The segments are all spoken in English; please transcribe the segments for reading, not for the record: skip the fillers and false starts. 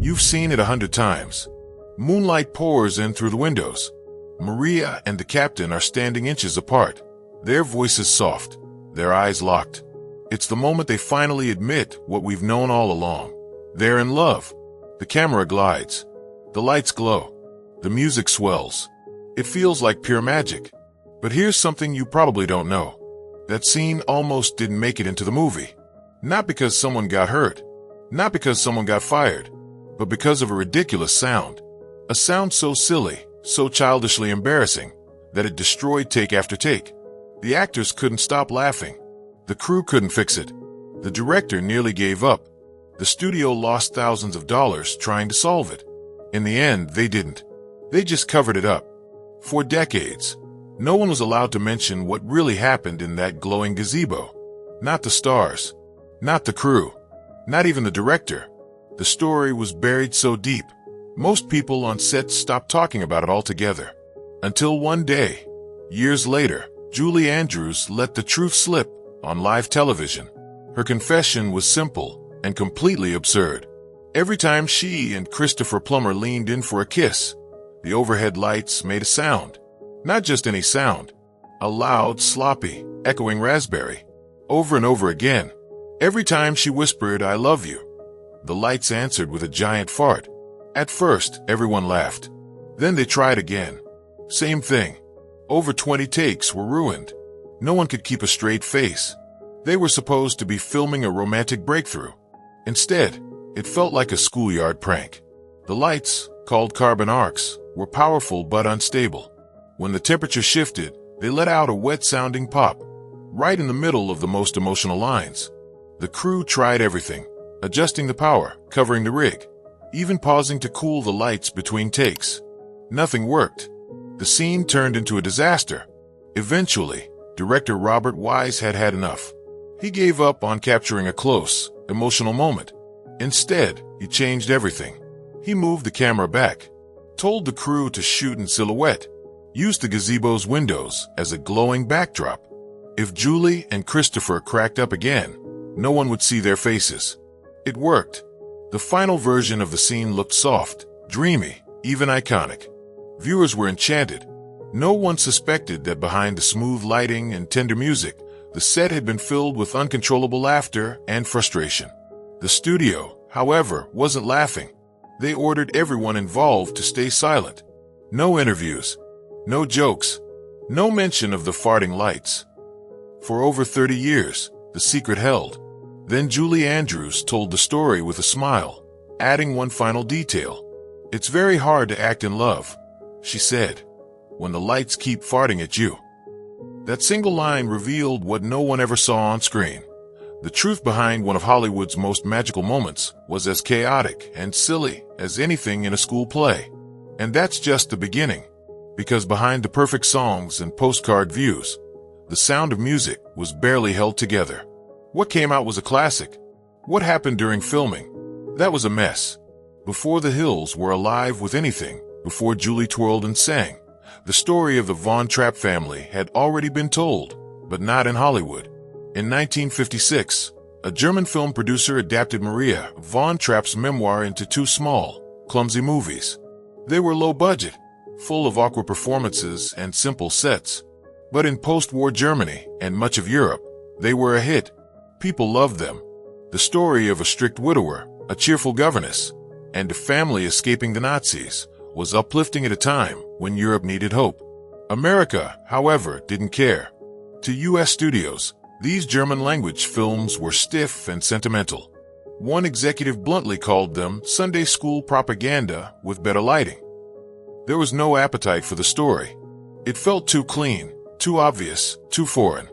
You've seen it 100 times. Moonlight pours in through the windows. Maria and the captain are standing inches apart, their voices soft, their eyes locked. It's the moment they finally admit what we've known all along. They're in love. The camera glides. The lights glow. The music swells. It feels like pure magic. But here's something you probably don't know. That scene almost didn't make it into the movie. Not because someone got hurt. Not because someone got fired. But because of a ridiculous sound. A sound so silly, so childishly embarrassing, that it destroyed take after take. The actors couldn't stop laughing. The crew couldn't fix it. The director nearly gave up. The studio lost thousands of dollars trying to solve it. In the end, they didn't. They just covered it up. For decades, no one was allowed to mention what really happened in that glowing gazebo. Not the stars. Not the crew. Not even the director. The story was buried so deep, most people on set stopped talking about it altogether. Until one day, years later, Julie Andrews let the truth slip on live television. Her confession was simple and completely absurd. Every time she and Christopher Plummer leaned in for a kiss, the overhead lights made a sound. Not just any sound. A loud, sloppy, echoing raspberry. Over and over again. Every time she whispered, "I love you," the lights answered with a giant fart. At first, everyone laughed. Then they tried again. Same thing. Over 20 takes were ruined. No one could keep a straight face. They were supposed to be filming a romantic breakthrough. Instead, it felt like a schoolyard prank. The lights, called carbon arcs, were powerful but unstable. When the temperature shifted, they let out a wet-sounding pop, right in the middle of the most emotional lines. The crew tried everything, adjusting the power, covering the rig, even pausing to cool the lights between takes. Nothing worked. The scene turned into a disaster. Eventually, director Robert Wise had had enough. He gave up on capturing a close, emotional moment. Instead, he changed everything. He moved the camera back, told the crew to shoot in silhouette, used the gazebo's windows as a glowing backdrop. If Julie and Christopher cracked up again, no one would see their faces. It worked. The final version of the scene looked soft, dreamy, even iconic. Viewers were enchanted. No one suspected that behind the smooth lighting and tender music, the set had been filled with uncontrollable laughter and frustration. The studio, however, wasn't laughing. They ordered everyone involved to stay silent. No interviews. No jokes. No mention of the farting lights. For over 30 years, the secret held. Then Julie Andrews told the story with a smile, adding one final detail. "It's very hard to act in love," she said, "when the lights keep farting at you." That single line revealed what no one ever saw on screen. The truth behind one of Hollywood's most magical moments was as chaotic and silly as anything in a school play. And that's just the beginning. Because behind the perfect songs and postcard views, the sound of music was barely held together. What came out was a classic. What happened during filming? That was a mess. Before the Hills were alive with anything, before Julie twirled and sang, the story of the Von Trapp family had already been told, but not in Hollywood. In 1956, a German film producer adapted Maria Von Trapp's memoir into two small, clumsy movies. They were low budget, full of awkward performances and simple sets. But in post-war Germany and much of Europe, they were a hit. People loved them. The story of a strict widower, a cheerful governess, and a family escaping the Nazis was uplifting at a time when Europe needed hope. America, however, didn't care. To U.S. studios, these German-language films were stiff and sentimental. One executive bluntly called them Sunday school propaganda with better lighting. There was no appetite for the story. It felt too clean, too obvious, too foreign.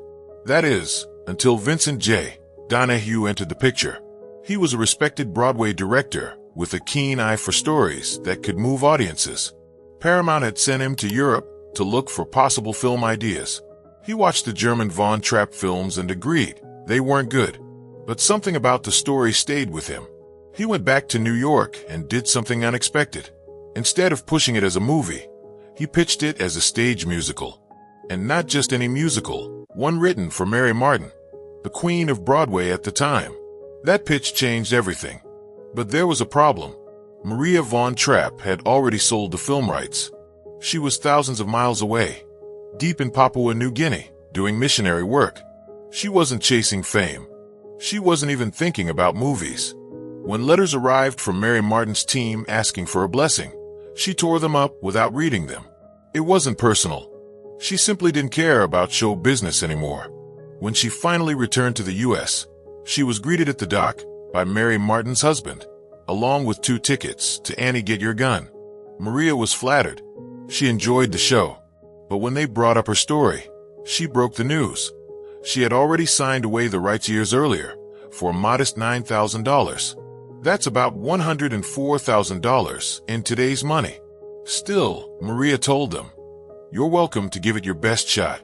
That is, until Vincent J. Donahue entered the picture. He was a respected Broadway director with a keen eye for stories that could move audiences. Paramount had sent him to Europe to look for possible film ideas. He watched the German Von Trapp films and agreed they weren't good. But something about the story stayed with him. He went back to New York and did something unexpected. Instead of pushing it as a movie, he pitched it as a stage musical. And not just any musical, one written for Mary Martin, the queen of Broadway at the time. That pitch changed everything. But there was a problem. Maria von Trapp had already sold the film rights. She was thousands of miles away, deep in Papua New Guinea, doing missionary work. She wasn't chasing fame. She wasn't even thinking about movies. When letters arrived from Mary Martin's team asking for a blessing, she tore them up without reading them. It wasn't personal. She simply didn't care about show business anymore. When she finally returned to the U.S., she was greeted at the dock by Mary Martin's husband, along with 2 tickets to Annie Get Your Gun. Maria was flattered. She enjoyed the show. But when they brought up her story, she broke the news. She had already signed away the rights years earlier for a modest $9,000. That's about $104,000 in today's money. Still, Maria told them, "You're welcome to give it your best shot."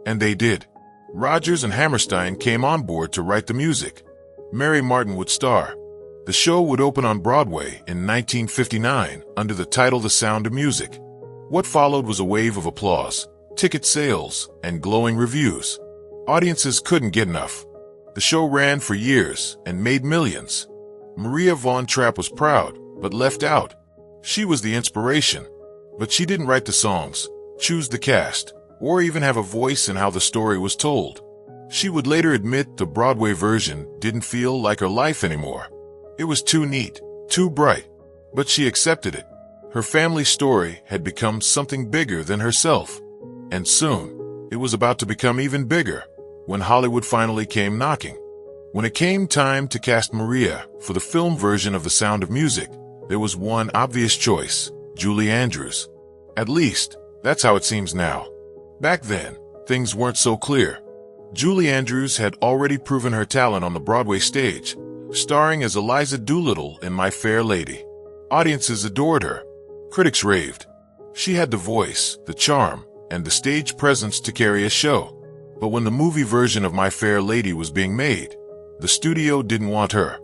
And they did. Rodgers and Hammerstein came on board to write the music. Mary Martin would star. The show would open on Broadway in 1959 under the title The Sound of Music. What followed was a wave of applause, ticket sales, and glowing reviews. Audiences couldn't get enough. The show ran for years and made millions. Maria von Trapp was proud, but left out. She was the inspiration, but she didn't write the songs, choose the cast, or even have a voice in how the story was told. She would later admit the Broadway version didn't feel like her life anymore. It was too neat, too bright, but she accepted it. Her family story had become something bigger than herself, and soon it was about to become even bigger when Hollywood finally came knocking. When it came time to cast Maria for the film version of The Sound of Music, there was one obvious choice: Julie Andrews. At least, that's how it seems now. Back then, things weren't so clear. Julie Andrews had already proven her talent on the Broadway stage, starring as Eliza Doolittle in My Fair Lady. Audiences adored her. Critics raved. She had the voice, the charm, and the stage presence to carry a show. But when the movie version of My Fair Lady was being made, the studio didn't want her.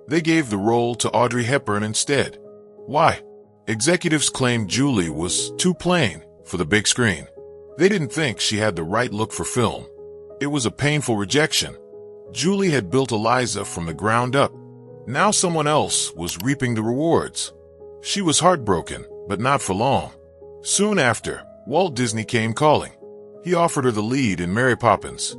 They gave the role to Audrey Hepburn instead. Why? Executives claimed Julie was too plain for the big screen. They didn't think she had the right look for film. It was a painful rejection. Julie had built Eliza from the ground up. Now someone else was reaping the rewards. She was heartbroken, but not for long. Soon after, Walt Disney came calling. He offered her the lead in Mary Poppins.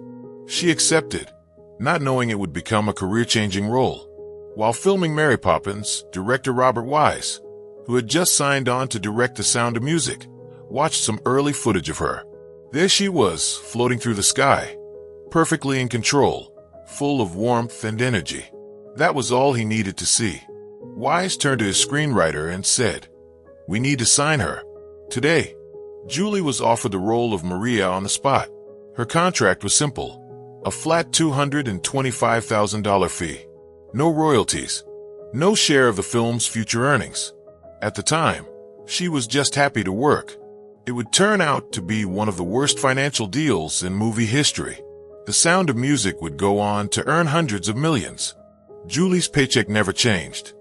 She accepted, not knowing it would become a career-changing role. While filming Mary Poppins, director Robert Wise, who had just signed on to direct The Sound of Music, watched some early footage of her. There she was, floating through the sky, perfectly in control, full of warmth and energy. That was all he needed to see. Wise turned to his screenwriter and said, "We need to sign her today." Julie was offered the role of Maria on the spot. Her contract was simple: a flat $225,000 fee. No royalties. No share of the film's future earnings. At the time, she was just happy to work. It would turn out to be one of the worst financial deals in movie history. The Sound of Music would go on to earn hundreds of millions. Julie's paycheck never changed.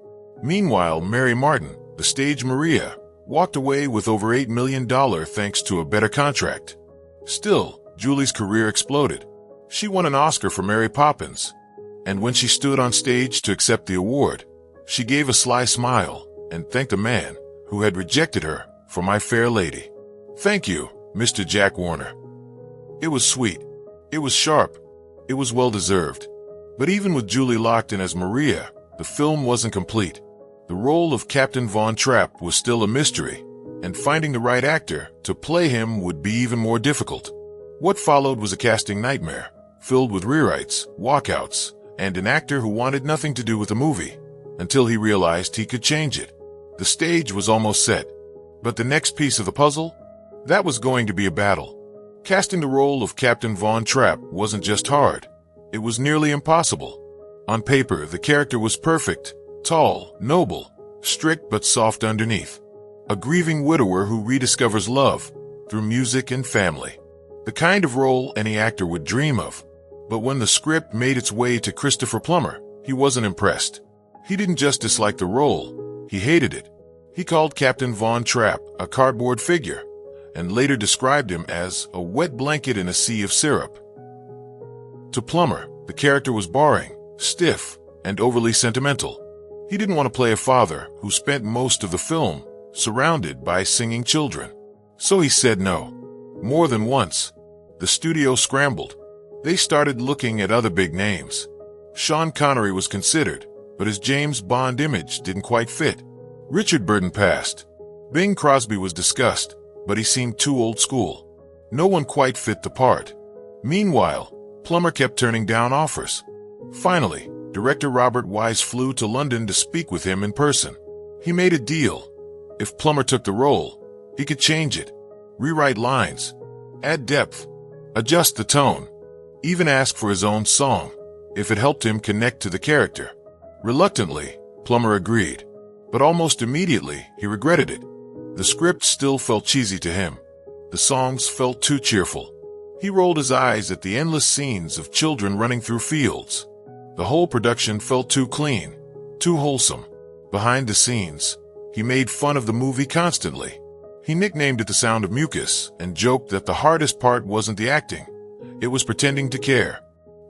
Meanwhile, Mary Martin, the stage Maria, walked away with over $8 million thanks to a better contract. Still, Julie's career exploded. She won an Oscar for Mary Poppins. And when she stood on stage to accept the award, she gave a sly smile and thanked the man who had rejected her for My Fair Lady. "Thank you, Mr. Jack Warner." It was sweet. It was sharp. It was well-deserved. But even with Julie locked in as Maria, the film wasn't complete. The role of Captain Von Trapp was still a mystery, and finding the right actor to play him would be even more difficult. What followed was a casting nightmare, filled with rewrites, walkouts, and an actor who wanted nothing to do with the movie, until he realized he could change it. The stage was almost set. But the next piece of the puzzle? That was going to be a battle. Casting the role of Captain Von Trapp wasn't just hard. It was nearly impossible. On paper, the character was perfect, tall, noble, strict but soft underneath. A grieving widower who rediscovers love through music and family. The kind of role any actor would dream of. But when the script made its way to Christopher Plummer, he wasn't impressed. He didn't just dislike the role, he hated it. He called Captain Von Trapp a cardboard figure, and later described him as a wet blanket in a sea of syrup. To Plummer, the character was boring, stiff, and overly sentimental. He didn't want to play a father who spent most of the film surrounded by singing children. So he said no. More than once. The studio scrambled. They started looking at other big names. Sean Connery was considered, but his James Bond image didn't quite fit. Richard Burton passed. Bing Crosby was discussed, but he seemed too old school. No one quite fit the part. Meanwhile, Plummer kept turning down offers. Finally, director Robert Wise flew to London to speak with him in person. He made a deal. If Plummer took the role, he could change it, rewrite lines, add depth, adjust the tone, even ask for his own song, if it helped him connect to the character. Reluctantly, Plummer agreed, but almost immediately he regretted it. The script still felt cheesy to him. The songs felt too cheerful. He rolled his eyes at the endless scenes of children running through fields. The whole production felt too clean, too wholesome. Behind the scenes, he made fun of the movie constantly. He nicknamed it the sound of mucus and joked that the hardest part wasn't the acting. It was pretending to care.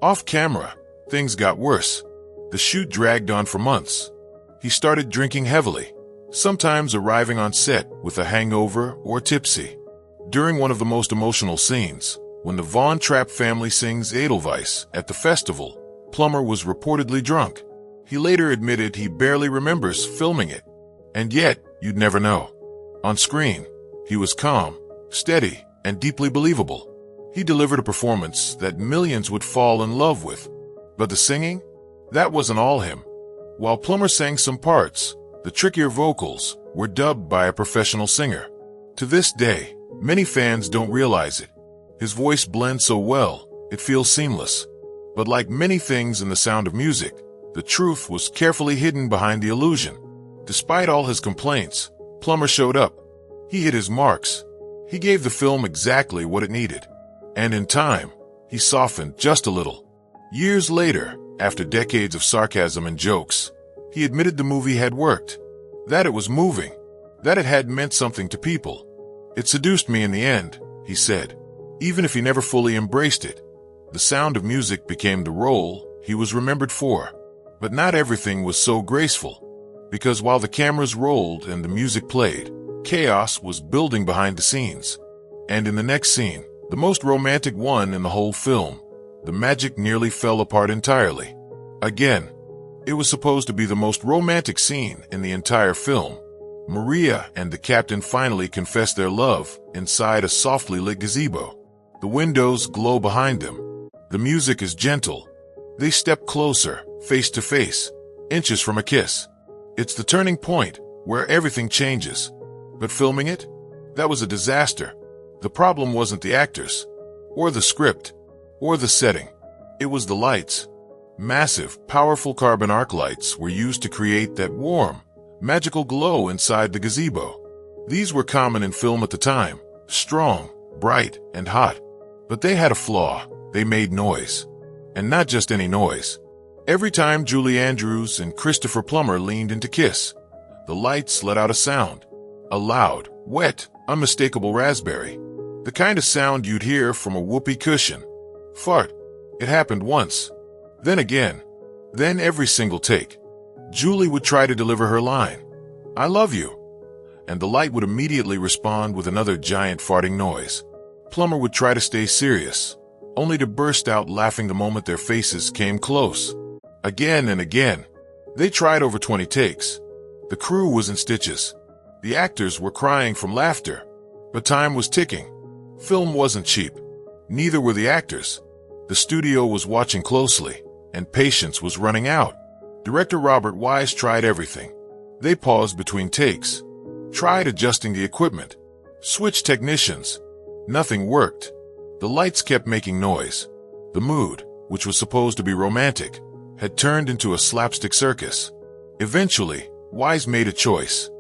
Off camera, things got worse. The shoot dragged on for months. He started drinking heavily, sometimes arriving on set with a hangover or tipsy. During one of the most emotional scenes, when the Von Trapp family sings Edelweiss at the festival, Plummer was reportedly drunk. He later admitted he barely remembers filming it. And yet, you'd never know. On screen, he was calm, steady, and deeply believable. He delivered a performance that millions would fall in love with. But the singing? That wasn't all him. While Plummer sang some parts, the trickier vocals were dubbed by a professional singer. To this day, many fans don't realize it. His voice blends so well, it feels seamless. But like many things in The Sound of Music, the truth was carefully hidden behind the illusion. Despite all his complaints, Plummer showed up. He hit his marks. He gave the film exactly what it needed. And in time, he softened just a little. Years later, after decades of sarcasm and jokes, he admitted the movie had worked, that it was moving, that it had meant something to people. It seduced me in the end, he said. Even if he never fully embraced it, The Sound of Music became the role he was remembered for. But not everything was so graceful. Because while the cameras rolled and the music played, chaos was building behind the scenes. And in the next scene, the most romantic one in the whole film, the magic nearly fell apart entirely. Again, it was supposed to be the most romantic scene in the entire film. Maria and the captain finally confess their love inside a softly lit gazebo. The windows glow behind them. The music is gentle. They step closer, face to face, inches from a kiss. It's the turning point where everything changes. But filming it? That was a disaster. The problem wasn't the actors, or the script, or the setting. It was the lights. Massive, powerful carbon arc lights were used to create that warm, magical glow inside the gazebo. These were common in film at the time, strong, bright, and hot. But they had a flaw. They made noise. And not just any noise. Every time Julie Andrews and Christopher Plummer leaned in to kiss, the lights let out a sound. A loud, wet, unmistakable raspberry. The kind of sound you'd hear from a whoopee cushion. Fart. It happened once. Then again. Then every single take. Julie would try to deliver her line, "I love you." And the light would immediately respond with another giant farting noise. Plummer would try to stay serious, only to burst out laughing the moment their faces came close. Again and again. They tried over 20 takes. The crew was in stitches. The actors were crying from laughter. But time was ticking. Film wasn't cheap. Neither were the actors. The studio was watching closely, and patience was running out. Director Robert Wise tried everything. They paused between takes, tried adjusting the equipment, switched technicians. Nothing worked. The lights kept making noise. The mood, which was supposed to be romantic, had turned into a slapstick circus. Eventually, Wise made a choice.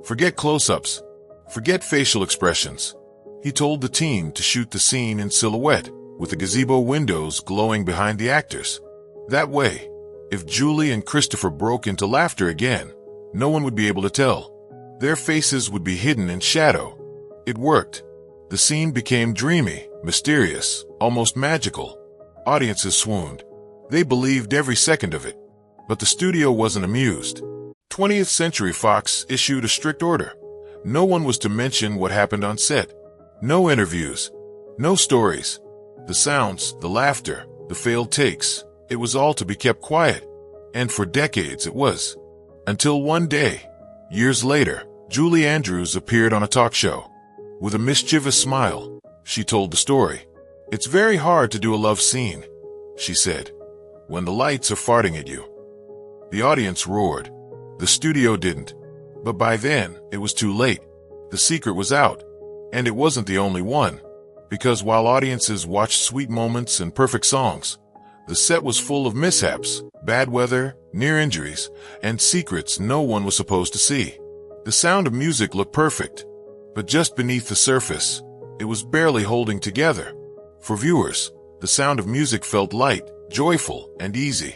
Forget close-ups. Forget facial expressions. He told the team to shoot the scene in silhouette, with the gazebo windows glowing behind the actors. That way, if Julie and Christopher broke into laughter again, no one would be able to tell. Their faces would be hidden in shadow. It worked. The scene became dreamy, mysterious, almost magical. Audiences swooned. They believed every second of it. But the studio wasn't amused. 20th Century Fox issued a strict order. No one was to mention what happened on set. No interviews. No stories. The sounds, the laughter, the failed takes, it was all to be kept quiet. And for decades it was. Until one day, years later, Julie Andrews appeared on a talk show. With a mischievous smile, she told the story. "It's very hard to do a love scene," she said, "when the lights are farting at you." The audience roared. The studio didn't. But by then, it was too late. The secret was out. And it wasn't the only one. Because while audiences watched sweet moments and perfect songs, the set was full of mishaps, bad weather, near injuries, and secrets no one was supposed to see. The Sound of Music looked perfect. But just beneath the surface, it was barely holding together. For viewers, The Sound of Music felt light, joyful, and easy.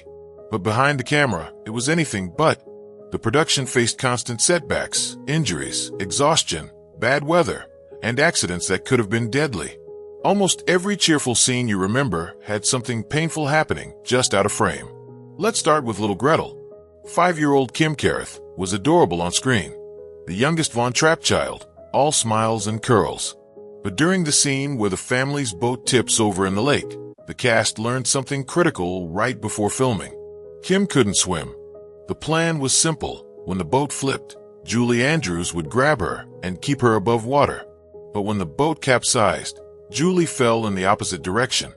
But behind the camera, it was anything but. The production faced constant setbacks, injuries, exhaustion, bad weather, and accidents that could have been deadly. Almost every cheerful scene you remember had something painful happening just out of frame. Let's start with little Gretel. 5-year-old Kim Carruth was adorable on screen. The youngest Von Trapp child, all smiles and curls. But during the scene where the family's boat tips over in the lake, the cast learned something critical right before filming. Kim couldn't swim. The plan was simple. When the boat flipped, Julie Andrews would grab her and keep her above water. But when the boat capsized, Julie fell in the opposite direction.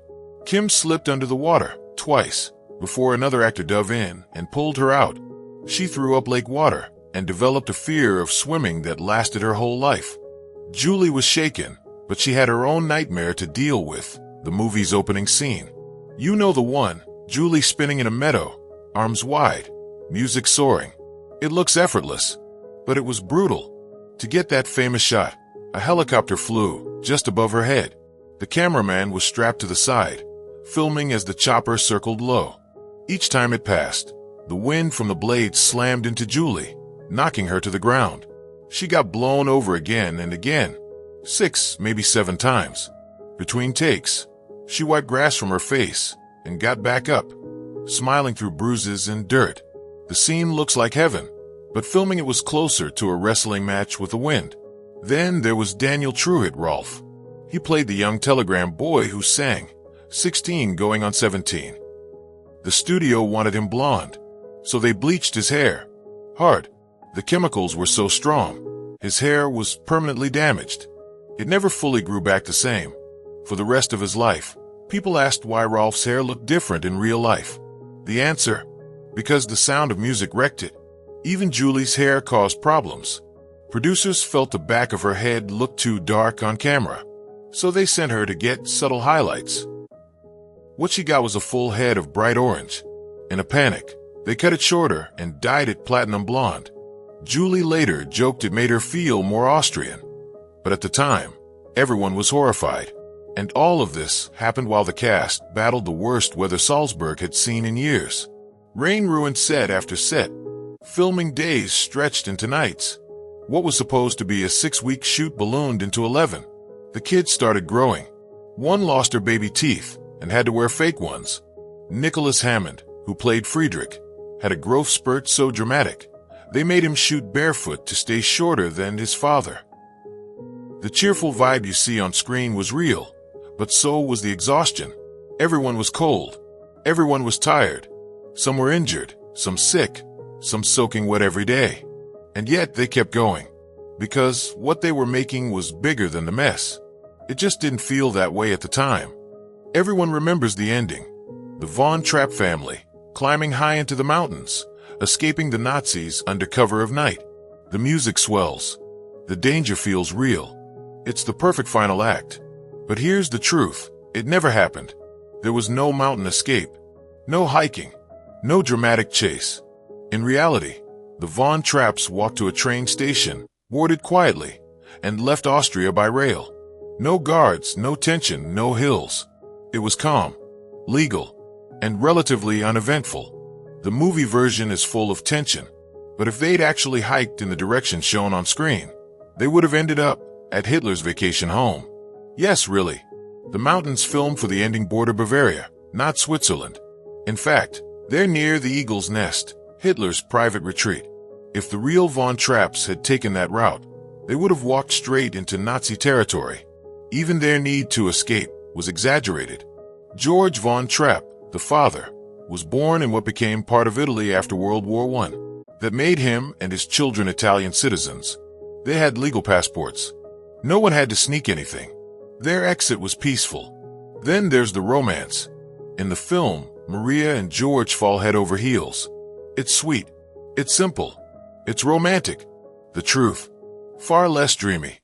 Kim slipped under the water twice before another actor dove in and pulled her out. She threw up lake water and developed a fear of swimming that lasted her whole life. Julie was shaken, but she had her own nightmare to deal with, the movie's opening scene. You know the one, Julie spinning in a meadow, arms wide, music soaring. It looks effortless, but it was brutal. To get that famous shot, a helicopter flew just above her head. The cameraman was strapped to the side, filming as the chopper circled low. Each time it passed, the wind from the blades slammed into Julie, knocking her to the ground. She got blown over again and again, 6, maybe 7 times. Between takes, she wiped grass from her face and got back up, smiling through bruises and dirt. The scene looks like heaven, but filming it was closer to a wrestling match with the wind. Then there was Daniel Truitt Rolf. He played the young telegram boy who sang, 16 going on 17. The studio wanted him blonde, so they bleached his hair. Hard. The chemicals were so strong, his hair was permanently damaged. It never fully grew back the same. For the rest of his life, people asked why Rolf's hair looked different in real life. The answer? Because The Sound of Music wrecked it. Even Julie's hair caused problems. Producers felt the back of her head looked too dark on camera, so they sent her to get subtle highlights. What she got was a full head of bright orange. In a panic, they cut it shorter and dyed it platinum blonde. Julie later joked it made her feel more Austrian. But at the time, everyone was horrified. And all of this happened while the cast battled the worst weather Salzburg had seen in years. Rain ruined set after set. Filming days stretched into nights. What was supposed to be a 6-week shoot ballooned into 11. The kids started growing. One lost her baby teeth and had to wear fake ones. Nicholas Hammond, who played Friedrich, had a growth spurt so dramatic, they made him shoot barefoot to stay shorter than his father. The cheerful vibe you see on screen was real, but so was the exhaustion. Everyone was cold. Everyone was tired. Some were injured, some sick, some soaking wet every day. And yet they kept going, because what they were making was bigger than the mess. It just didn't feel that way at the time. Everyone remembers the ending. The Von Trapp family, climbing high into the mountains, escaping the Nazis under cover of night. The music swells. The danger feels real. It's the perfect final act. But here's the truth. It never happened. There was no mountain escape, no hiking, no dramatic chase. In reality, the Von Trapps walked to a train station, boarded quietly, and left Austria by rail. No guards, no tension, no hills. It was calm, legal, and relatively uneventful. The movie version is full of tension, but if they'd actually hiked in the direction shown on screen, they would have ended up at Hitler's vacation home. Yes, really. The mountains filmed for the ending border Bavaria, not Switzerland. In fact, they're near the Eagle's Nest, Hitler's private retreat. If the real Von Trapps had taken that route, they would have walked straight into Nazi territory. Even their need to escape was exaggerated. George von Trapp, the father, was born in what became part of Italy after World War I. That made him and his children Italian citizens. They had legal passports. No one had to sneak anything. Their exit was peaceful. Then there's the romance. In the film, Maria and George fall head over heels. It's sweet. It's simple. It's romantic. The truth. Far less dreamy.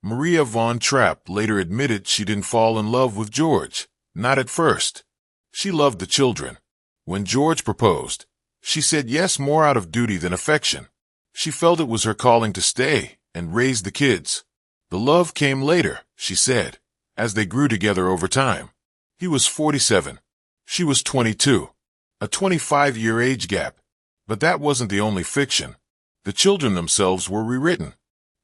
Maria von Trapp later admitted she didn't fall in love with George. Not at first. She loved the children. When George proposed, she said yes more out of duty than affection. She felt it was her calling to stay and raise the kids. The love came later, she said, as they grew together over time. He was 47. She was 22. A 25-year age gap. But that wasn't the only fiction. The children themselves were rewritten.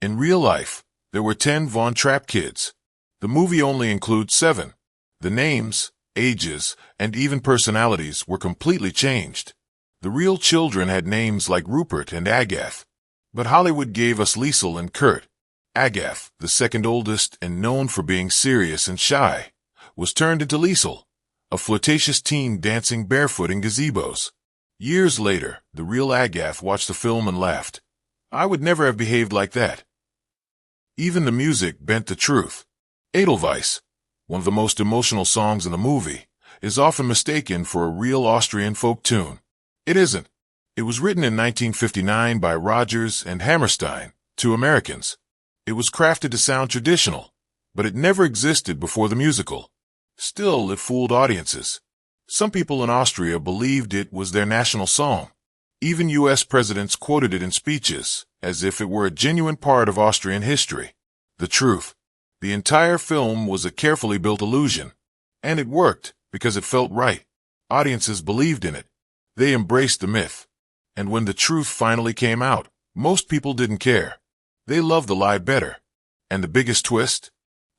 In real life, there were 10 Von Trapp kids. The movie only includes 7. The names, ages, and even personalities were completely changed. The real children had names like Rupert and Agath. But Hollywood gave us Liesel and Kurt. Agath, the second oldest and known for being serious and shy, was turned into Liesel, a flirtatious teen dancing barefoot in gazebos. Years later, the real Agath watched the film and laughed. I would never have behaved like that. Even the music bent the truth. Edelweiss, one of the most emotional songs in the movie, is often mistaken for a real Austrian folk tune. It isn't. It was written in 1959 by Rodgers and Hammerstein, 2 Americans. It was crafted to sound traditional, but it never existed before the musical. Still, it fooled audiences. Some people in Austria believed it was their national song. Even U.S. presidents quoted it in speeches, as if it were a genuine part of Austrian history. The truth. The entire film was a carefully built illusion. And it worked, because it felt right. Audiences believed in it. They embraced the myth. And when the truth finally came out, most people didn't care. They loved the lie better. And the biggest twist?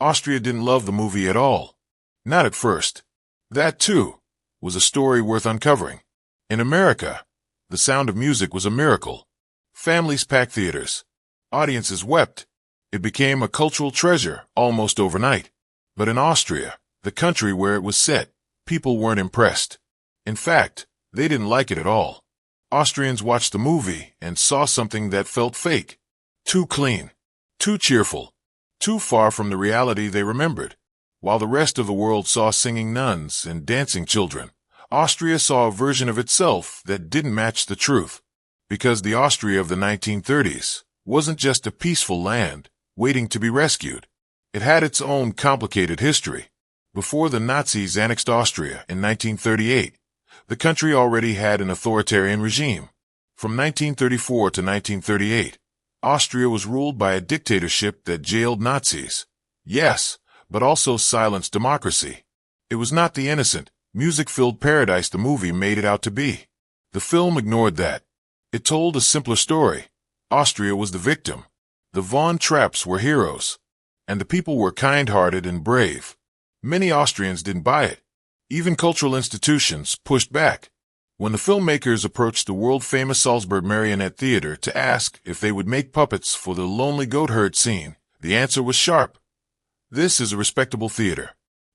Austria didn't love the movie at all. Not at first. That, too, was a story worth uncovering. In America, The Sound of Music was a miracle. Families packed theaters. Audiences wept. It became a cultural treasure almost overnight. But in Austria, the country where it was set, people weren't impressed. In fact, they didn't like it at all. Austrians watched the movie and saw something that felt fake. Too clean. Too cheerful. Too far from the reality they remembered. While the rest of the world saw singing nuns and dancing children, Austria saw a version of itself that didn't match the truth. Because the Austria of the 1930s wasn't just a peaceful land waiting to be rescued. It had its own complicated history. Before the Nazis annexed Austria in 1938, the country already had an authoritarian regime. From 1934 to 1938, Austria was ruled by a dictatorship that jailed Nazis. Yes, but also silenced democracy. It was not the innocent, music-filled paradise the movie made it out to be. The film ignored that. It told a simpler story. Austria was the victim. The Von Trapps were heroes. And the people were kind-hearted and brave. Many Austrians didn't buy it. Even cultural institutions pushed back. When the filmmakers approached the world-famous Salzburg Marionette Theater to ask if they would make puppets for the lonely goat herd scene, the answer was sharp. This is a respectable theater.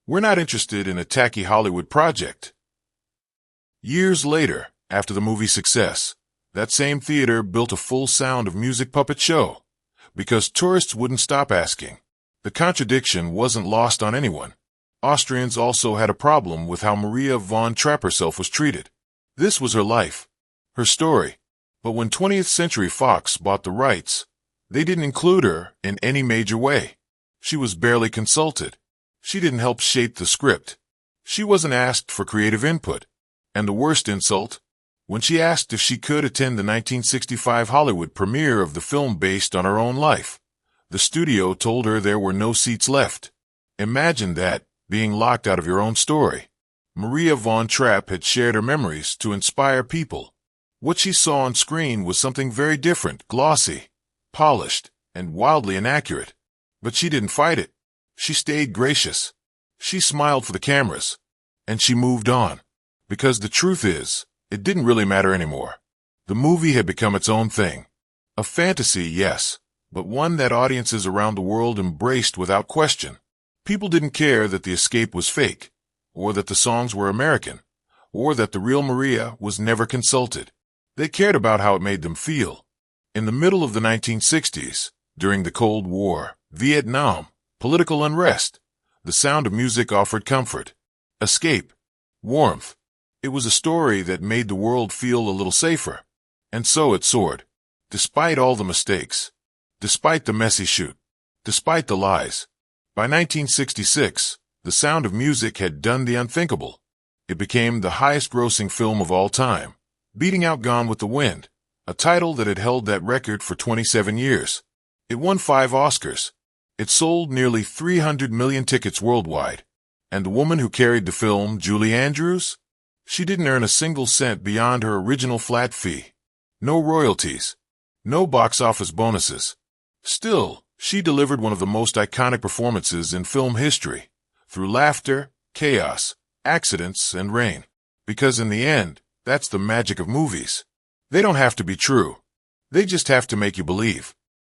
We're not interested in a tacky Hollywood project. Years later, after the movie's success, that same theater built a full Sound of Music puppet show. Because tourists wouldn't stop asking. The contradiction wasn't lost on anyone. Austrians also had a problem with how Maria von Trapp herself was treated. This was her life, her story. But when 20th Century Fox bought the rights, they didn't include her in any major way. She was barely consulted. She didn't help shape the script. She wasn't asked for creative input. And the worst insult? When she asked if she could attend the 1965 Hollywood premiere of the film based on her own life, the studio told her there were no seats left. Imagine that, being locked out of your own story. Maria von Trapp had shared her memories to inspire people. What she saw on screen was something very different, glossy, polished, and wildly inaccurate. But she didn't fight it. She stayed gracious. She smiled for the cameras. And she moved on. Because the truth is, it didn't really matter anymore. The movie had become its own thing. A fantasy, yes, but one that audiences around the world embraced without question. People didn't care that the escape was fake, or that the songs were American, or that the real Maria was never consulted. They cared about how it made them feel. In the middle of the 1960s, during the Cold War, Vietnam, political unrest, the sound of music offered comfort, escape, warmth. It was a story that made the world feel a little safer. And so it soared. Despite all the mistakes, despite the messy shoot, despite the lies. By 1966, The Sound of Music had done the unthinkable. It became the highest-grossing film of all time, beating out Gone with the Wind, a title that had held that record for 27 years. It won 5 Oscars. It sold nearly 300 million tickets worldwide. And the woman who carried the film, Julie Andrews? She didn't earn a single cent beyond her original flat fee. No royalties. No box office bonuses. Still, she delivered one of the most iconic performances in film history, through laughter, chaos, accidents, and rain. Because in the end, that's the magic of movies. They don't have to be true. They just have to make you believe.